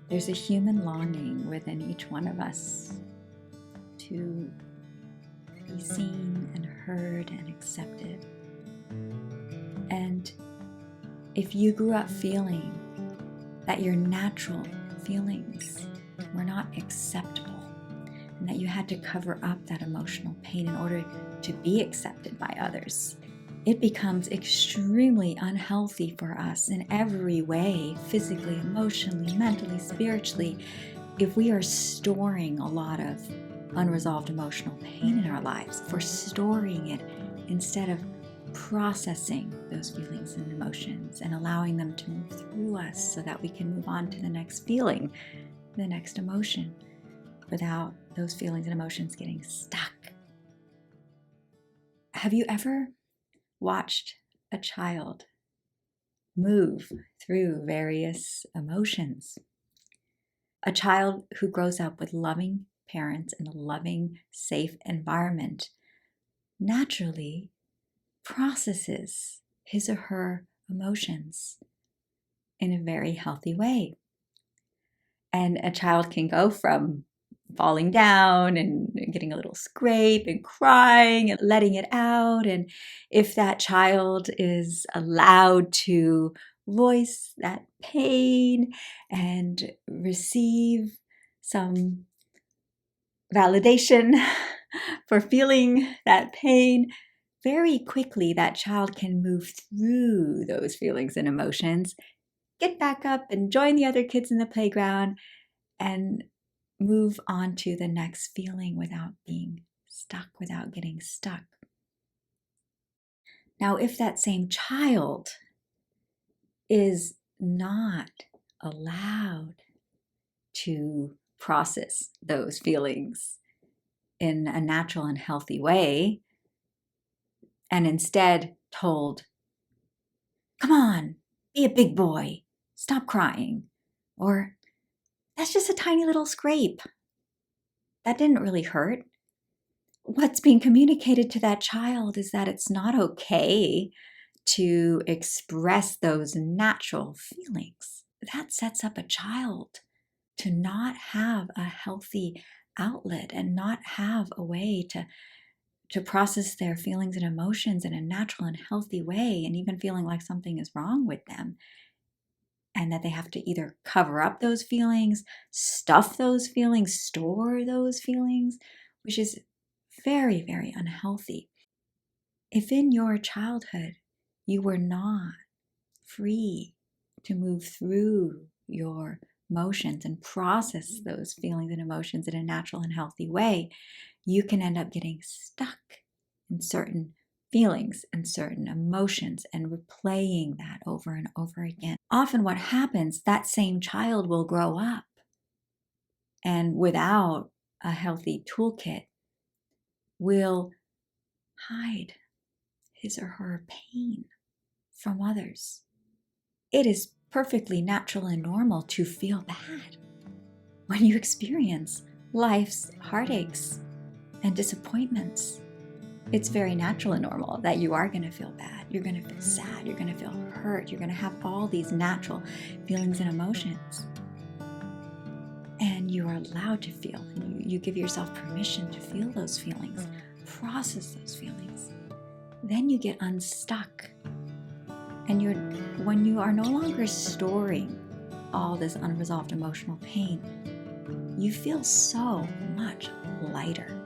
There's a human longing within each one of us to be seen and heard and accepted. And if you grew up feeling that your natural feelings were not acceptable and that you had to cover up that emotional pain in order to be accepted by others, it becomes extremely unhealthy for us in every way, physically, emotionally, mentally, spiritually, if we are storing a lot of unresolved emotional pain in our lives. If we're storing it instead of processing those feelings and emotions and allowing them to move through us so that we can move on to the next feeling, the next emotion, without those feelings and emotions getting stuck. Have you ever watched a child move through various emotions? A child who grows up with loving parents in a loving, safe environment naturally processes his or her emotions in a very healthy way. And a child can go from falling down and getting a little scrape and crying and letting it out. And if that child is allowed to voice that pain and receive some validation for feeling that pain, very quickly that child can move through those feelings and emotions, get back up and join the other kids in the playground, and move on to the next feeling without being stuck, without getting stuck. Now, if that same child is not allowed to process those feelings in a natural and healthy way, and instead told, "Come on, be a big boy, stop crying," or "That's just a tiny little scrape. That didn't really hurt." What's being communicated to that child is that it's not okay to express those natural feelings. That sets up a child to not have a healthy outlet and not have a way to process their feelings and emotions in a natural and healthy way, and even feeling like something is wrong with them, and that they have to either cover up those feelings, stuff those feelings, store those feelings, which is very, very unhealthy. If in your childhood you were not free to move through your emotions and process those feelings and emotions in a natural and healthy way, you can end up getting stuck in certain feelings and certain emotions and replaying that over and over again. Often what happens, that same child will grow up and without a healthy toolkit will hide his or her pain from others. It is perfectly natural and normal to feel bad when you experience life's heartaches and disappointments. It's very natural and normal that you are going to feel bad. You're going to feel sad. You're going to feel hurt. You're going to have all these natural feelings and emotions. And you are allowed to feel. And you give yourself permission to feel those feelings, process those feelings. Then you get unstuck. And when you are no longer storing all this unresolved emotional pain, you feel so much lighter.